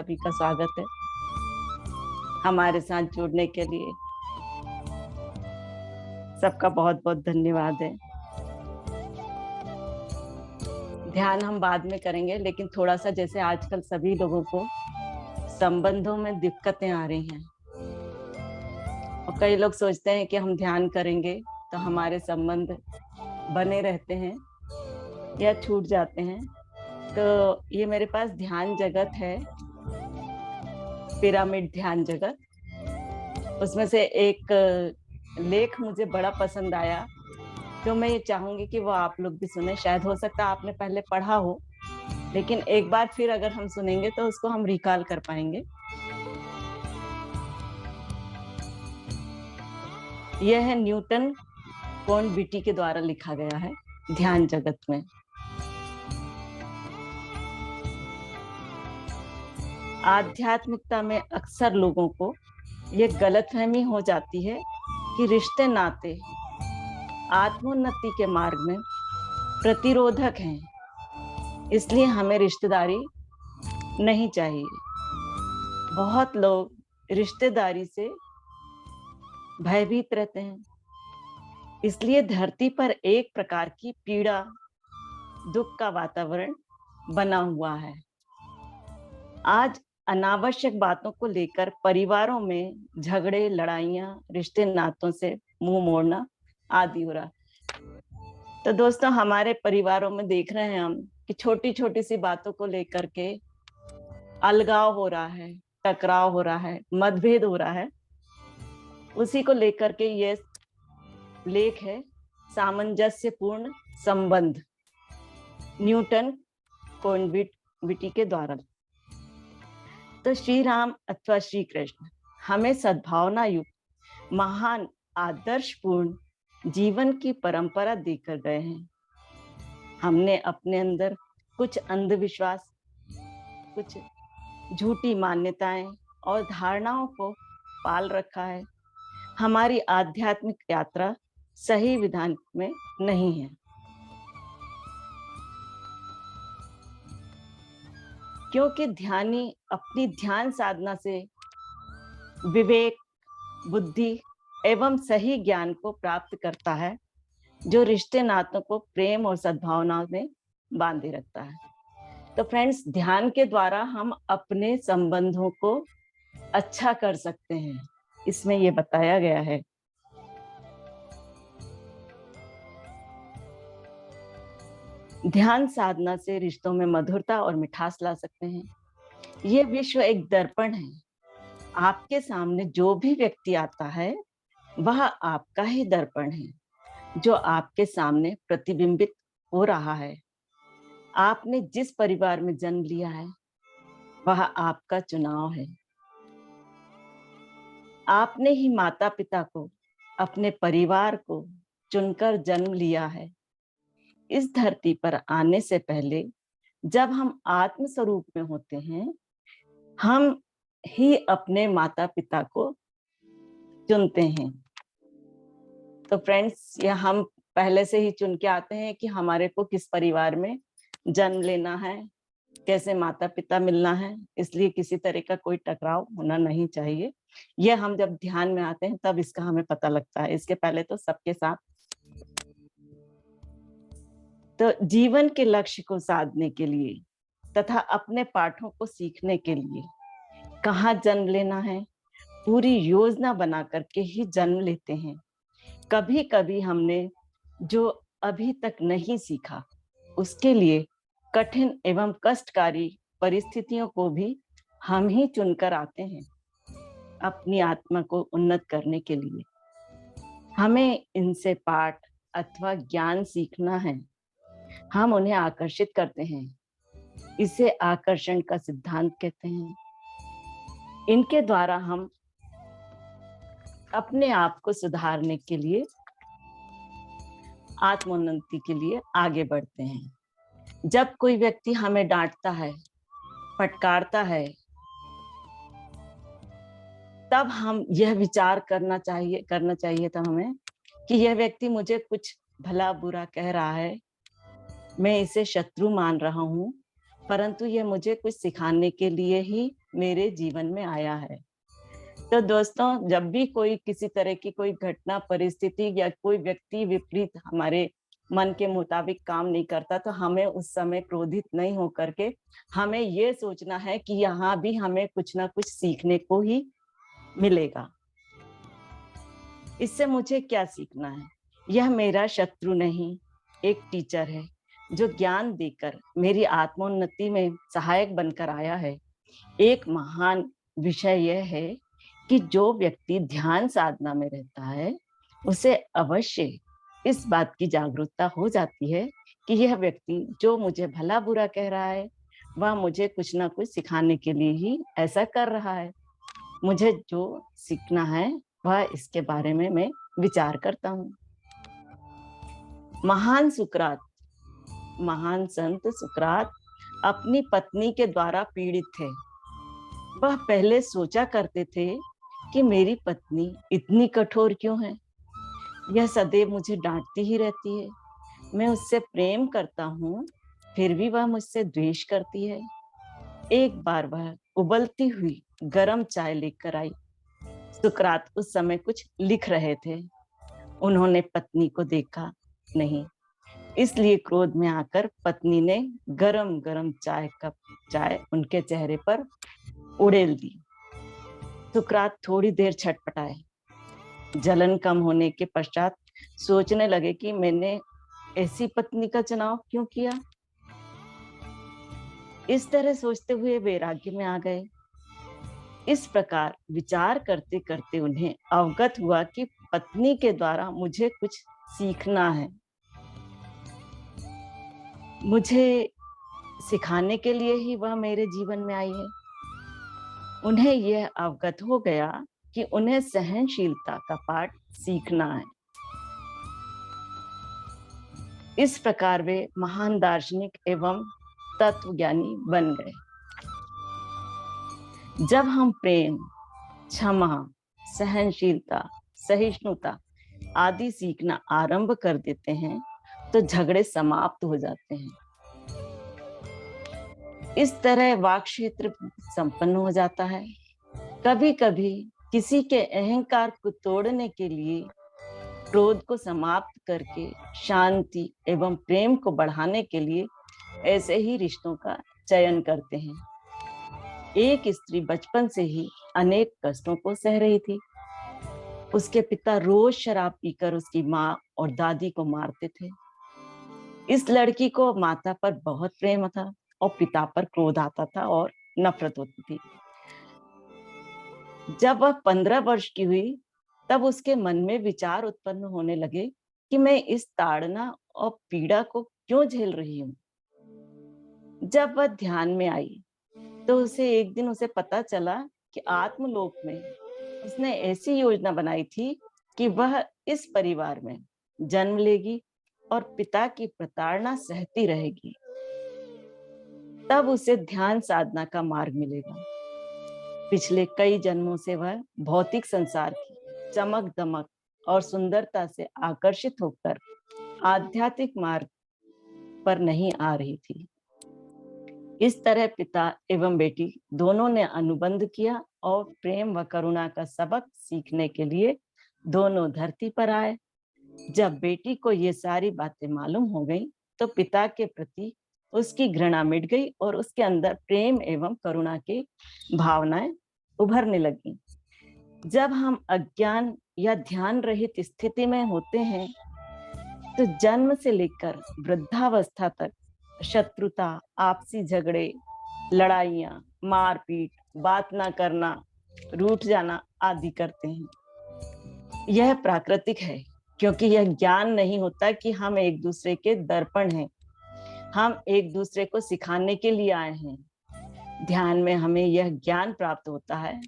सभी का स्वागत है। हमारे साथ जुड़ने के लिए सबका बहुत बहुत धन्यवाद है। ध्यान हम बाद में करेंगे, लेकिन थोड़ा सा जैसे आजकल सभी लोगों को संबंधों में दिक्कतें आ रही हैं और कई लोग सोचते हैं कि हम ध्यान करेंगे तो हमारे संबंध बने रहते हैं या छूट जाते हैं। तो ये मेरे पास ध्यान जगत है, पिरामिड ध्यान जगत। उसमें से एक लेख मुझे बड़ा पसंद आया, तो मैं ये चाहूंगी कि वो आप लोग भी सुने। शायद हो सकता है आपने पहले पढ़ा हो, लेकिन एक बार फिर अगर हम सुनेंगे तो उसको हम रिकॉल कर पाएंगे। यह है न्यूटन कॉर्नबेटी के द्वारा लिखा गया है ध्यान जगत में। आध्यात्मिकता में अक्सर लोगों को ये गलतफहमी हो जाती है कि रिश्ते नाते आत्मोन्नति के मार्ग में प्रतिरोधक हैं, इसलिए हमें रिश्तेदारी नहीं चाहिए। बहुत लोग रिश्तेदारी से भयभीत रहते हैं, इसलिए धरती पर एक प्रकार की पीड़ा, दुख का वातावरण बना हुआ है। आज अनावश्यक बातों को लेकर परिवारों में झगड़े, लड़ाइयां, रिश्ते नातों से मुंह मोड़ना आदि हो रहा। तो दोस्तों, हमारे परिवारों में देख रहे हैं हम कि छोटी छोटी सी बातों को लेकर के अलगाव हो रहा है, टकराव हो रहा है, मतभेद हो रहा है। उसी को लेकर के ये लेख है, सामंजस्यपूर्ण संबंध, न्यूटन कॉर्नबेटी के द्वारा। तो श्री राम अथवा श्री कृष्ण हमें सद्भावना युक्त महान आदर्शपूर्ण जीवन की परंपरा देकर गए हैं। हमने अपने अंदर कुछ अंधविश्वास, कुछ झूठी मान्यताएं और धारणाओं को पाल रखा है। हमारी आध्यात्मिक यात्रा सही विधान में नहीं है, क्योंकि ध्यानी अपनी ध्यान साधना से विवेक, बुद्धि एवं सही ज्ञान को प्राप्त करता है, जो रिश्ते नातों को प्रेम और सद्भावना में बांधे रखता है। तो फ्रेंड्स, ध्यान के द्वारा हम अपने संबंधों को अच्छा कर सकते हैं, इसमें ये बताया गया है। ध्यान साधना से रिश्तों में मधुरता और मिठास ला सकते हैं। ये विश्व एक दर्पण है। आपके सामने जो भी व्यक्ति आता है वह आपका ही दर्पण है, जो आपके सामने प्रतिबिंबित हो रहा है। आपने जिस परिवार में जन्म लिया है वह आपका चुनाव है। आपने ही माता पिता को, अपने परिवार को चुनकर जन्म लिया है। इस धरती पर आने से पहले जब हम आत्म स्वरूप में होते हैं, हम ही अपने माता पिता को चुनते हैं। तो फ्रेंड्स, यह हम पहले से ही चुन के आते हैं कि हमारे को किस परिवार में जन्म लेना है, कैसे माता पिता मिलना है, इसलिए किसी तरह का कोई टकराव होना नहीं चाहिए। यह हम जब ध्यान में आते हैं तब इसका हमें पता लगता है। इसके पहले तो सबके साथ। तो जीवन के लक्ष्य को साधने के लिए तथा अपने पाठों को सीखने के लिए कहाँ जन्म लेना है, पूरी योजना बना करके ही जन्म लेते हैं। कभी कभी हमने जो अभी तक नहीं सीखा, उसके लिए कठिन एवं कष्टकारी परिस्थितियों को भी हम ही चुनकर आते हैं अपनी आत्मा को उन्नत करने के लिए। हमें इनसे पाठ अथवा ज्ञान सीखना है। हम उन्हें आकर्षित करते हैं। इसे आकर्षण का सिद्धांत कहते हैं। इनके द्वारा हम अपने आप को सुधारने के लिए, आत्मोन्नति के लिए आगे बढ़ते हैं। जब कोई व्यक्ति हमें डांटता है, फटकारता है, तब हम यह विचार करना चाहिए था हमें कि यह व्यक्ति मुझे कुछ भला बुरा कह रहा है, मैं इसे शत्रु मान रहा हूँ, परंतु यह मुझे कुछ सिखाने के लिए ही मेरे जीवन में आया है। तो दोस्तों, जब भी कोई किसी तरह की कोई घटना, परिस्थिति या कोई व्यक्ति विपरीत हमारे मन के मुताबिक काम नहीं करता, तो हमें उस समय क्रोधित नहीं होकर के हमें ये सोचना है कि यहाँ भी हमें कुछ ना कुछ सीखने को ही मिलेगा। इससे मुझे क्या सीखना है? यह मेरा शत्रु नहीं, एक टीचर है जो ज्ञान देकर मेरी आत्मोन्नति में सहायक बनकर आया है। एक महान विषय यह है कि जो व्यक्ति ध्यान साधना में रहता है, उसे अवश्य इस बात की जागरूकता हो जाती है कि यह व्यक्ति जो मुझे भला बुरा कह रहा है, वह मुझे कुछ ना कुछ सिखाने के लिए ही ऐसा कर रहा है। मुझे जो सीखना है वह इसके बारे में मैं विचार करता हूँ। महान सुकरात, महान संत सुकरात अपनी पत्नी के द्वारा पीड़ित थे। वह पहले सोचा करते थे कि मेरी पत्नी इतनी कठोर क्यों है? यह सदैव मुझे डांटती ही रहती है। मैं उससे प्रेम करता हूँ, फिर भी वह मुझसे द्वेष करती है। एक बार वह उबलती हुई गरम चाय लेकर आई। सुकरात उस समय कुछ लिख रहे थे। उन्होंने पत्नी को देखा नहीं, इसलिए क्रोध में आकर पत्नी ने गरम गरम चाय उनके चेहरे पर उड़ेल दी। सुकरात थोड़ी देर छटपटाए। जलन कम होने के पश्चात सोचने लगे कि मैंने ऐसी पत्नी का चुनाव क्यों किया। इस तरह सोचते हुए वैराग्य में आ गए। इस प्रकार विचार करते करते उन्हें अवगत हुआ कि पत्नी के द्वारा मुझे कुछ सीखना है, मुझे सिखाने के लिए ही वह मेरे जीवन में आई है। उन्हें यह अवगत हो गया कि उन्हें सहनशीलता का पाठ सीखना है। इस प्रकार वे महान दार्शनिक एवं तत्वज्ञानी बन गए। जब हम प्रेम, क्षमा, सहनशीलता, सहिष्णुता आदि सीखना आरंभ कर देते हैं, तो झगड़े समाप्त हो जाते हैं। इस तरह वाक क्षेत्र संपन्न हो जाता है। कभी कभी किसी के अहंकार को तोड़ने के लिए क्रोध को समाप्त करके शांति एवं प्रेम को बढ़ाने के लिए ऐसे ही रिश्तों का चयन करते हैं। एक स्त्री बचपन से ही अनेक कष्टों को सह रही थी। उसके पिता रोज शराब पीकर उसकी माँ और दादी को मारते थे। इस लड़की को माता पर बहुत प्रेम था और पिता पर क्रोध आता था और नफरत होती थी। जब वह 15 वर्ष की हुई, तब उसके मन में विचार उत्पन्न होने लगे कि मैं इस ताड़ना और पीड़ा को क्यों झेल रही हूँ। जब वह ध्यान में आई, तो एक दिन उसे पता चला कि आत्मलोक में उसने ऐसी योजना बनाई थी कि वह इस परिवार में जन्म लेगी और पिता की प्रताड़ना सहती रहेगी। तब उसे ध्यान साधना का मार्ग मिलेगा। पिछले कई जन्मों से वह भौतिक संसार की चमक दमक और सुंदरता से आकर्षित होकर आध्यात्मिक मार्ग पर नहीं आ रही थी। इस तरह पिता एवं बेटी दोनों ने अनुबंध किया और प्रेम व करुणा का सबक सीखने के लिए दोनों धरती पर आए। जब बेटी को ये सारी बातें मालूम हो गई, तो पिता के प्रति उसकी घृणा मिट गई और उसके अंदर प्रेम एवं करुणा की भावनाएं उभरने लगी। जब हम अज्ञान या ध्यान रहित स्थिति में होते हैं, तो जन्म से लेकर वृद्धावस्था तक शत्रुता, आपसी झगड़े, लड़ाइयाँ, मारपीट, बात ना करना, रूठ जाना आदि करते हैं। यह प्राकृतिक है, क्योंकि यह ज्ञान नहीं होता कि हम एक दूसरे के दर्पण हैं। हम एक दूसरे को सिखाने के लिए आए हैं। ध्यान में हमें यह ज्ञान प्राप्त होता है।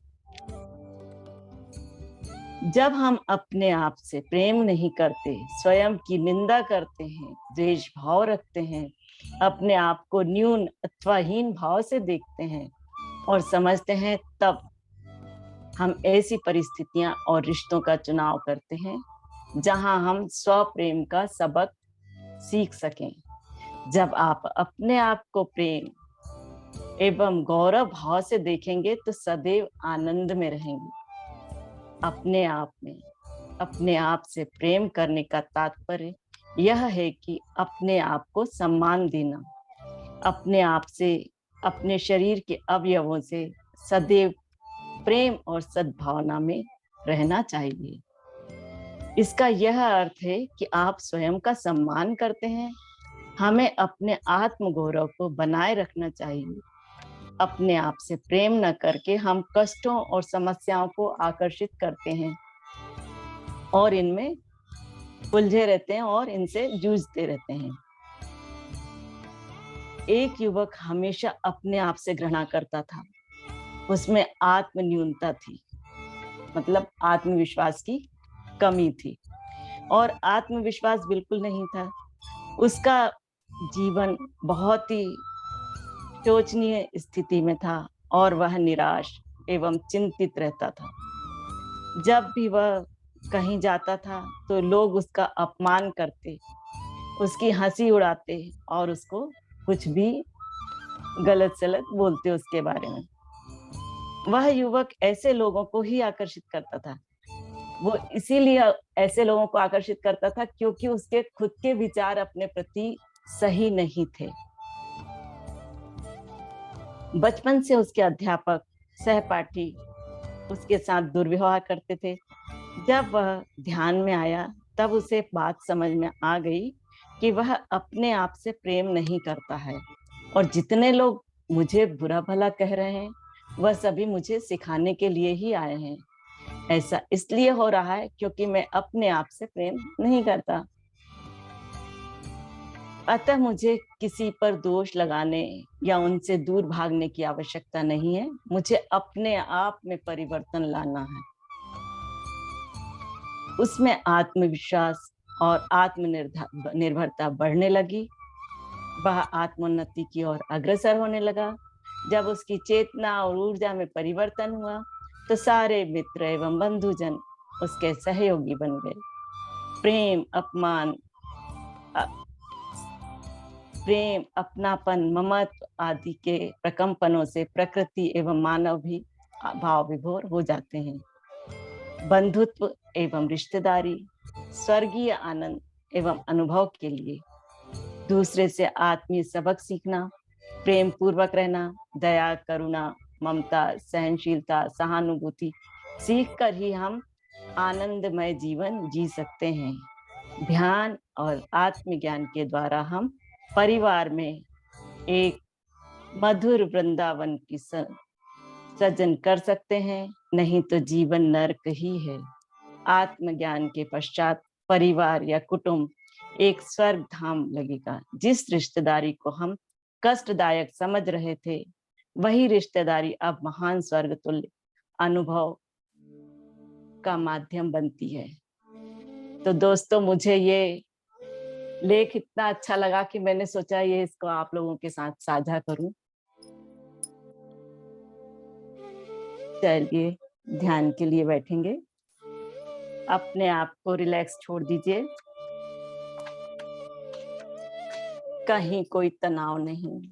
जब हम अपने आप से प्रेम नहीं करते, स्वयं की निंदा करते हैं, द्वेष भाव रखते हैं, अपने आप को न्यून अथवा हीन भाव से देखते हैं और समझते हैं, तब हम ऐसी परिस्थितियां और रिश्तों का चुनाव करते हैं जहां हम स्व प्रेम का सबक सीख सकें। जब आप अपने आप को प्रेम एवं गौरव भाव से देखेंगे तो सदैव आनंद में रहेंगे। अपने आप से प्रेम करने का तात्पर्य यह है कि अपने आप को सम्मान देना, अपने आप से, अपने शरीर के अवयवों से सदैव प्रेम और सद्भावना में रहना चाहिए। इसका यह अर्थ है कि आप स्वयं का सम्मान करते हैं। हमें अपने आत्मगौरव को बनाए रखना चाहिए। अपने आप से प्रेम न करके हम कष्टों और समस्याओं को आकर्षित करते हैं और इनमें उलझे रहते हैं और इनसे जूझते रहते हैं। एक युवक हमेशा अपने आप से घृणा करता था। उसमें आत्म न्यूनता थी, मतलब आत्मविश्वास की कमी थी और आत्मविश्वास बिल्कुल नहीं था। उसका जीवन बहुत ही शोचनीय स्थिति में था और वह निराश एवं चिंतित रहता था। जब भी वह कहीं जाता था तो लोग उसका अपमान करते, उसकी हंसी उड़ाते और उसको कुछ भी गलत सलत बोलते उसके बारे में। वह युवक ऐसे लोगों को ही आकर्षित करता था। वो इसीलिए ऐसे लोगों को आकर्षित करता था क्योंकि उसके खुद के विचार अपने प्रति सही नहीं थे। बचपन से उसके अध्यापक, सहपाठी उसके साथ दुर्व्यवहार करते थे। जब वह ध्यान में आया तब उसे बात समझ में आ गई कि वह अपने आप से प्रेम नहीं करता है और जितने लोग मुझे बुरा भला कह रहे हैं वह सभी मुझे सिखाने के लिए ही आए हैं। ऐसा इसलिए हो रहा है क्योंकि मैं अपने आप से प्रेम नहीं करता। अतः मुझे किसी पर दोष लगाने या उनसे दूर भागने की आवश्यकता नहीं है। मुझे अपने आप में परिवर्तन लाना है। उसमें आत्मविश्वास और आत्मनिर्भरता बढ़ने लगी। वह आत्मोन्नति की ओर अग्रसर होने लगा। जब उसकी चेतना और ऊर्जा में परिवर्तन हुआ तो सारे मित्र एवं बंधुजन उसके सहयोगी बन गए। प्रेम, अपनापन, ममत्व आदि के प्रकंपनों से प्रकृति एवं मानव भी भाव विभोर हो जाते हैं। बंधुत्व एवं रिश्तेदारी स्वर्गीय आनंद एवं अनुभव के लिए दूसरे से आत्मीय सबक सीखना, प्रेम पूर्वक रहना, दया, करुणा, ममता, सहनशीलता, सहानुभूति सीख कर ही हम आनंदमय जीवन जी सकते हैं। ध्यान और आत्मज्ञान के द्वारा हम परिवार में एक मधुर वृंदावन की सृजन कर सकते हैं, नहीं तो जीवन नरक ही है। आत्मज्ञान के पश्चात परिवार या कुटुंब एक स्वर्ग धाम लगेगा। जिस रिश्तेदारी को हम कष्टदायक समझ रहे थे वही रिश्तेदारी अब महान स्वर्ग तुल्य अनुभव का माध्यम बनती है। तो दोस्तों, मुझे ये लेख इतना अच्छा लगा कि मैंने सोचा ये इसको आप लोगों के साथ साझा करूं। चलिए ध्यान के लिए बैठेंगे। अपने आप को रिलैक्स छोड़ दीजिए। कहीं कोई तनाव नहीं।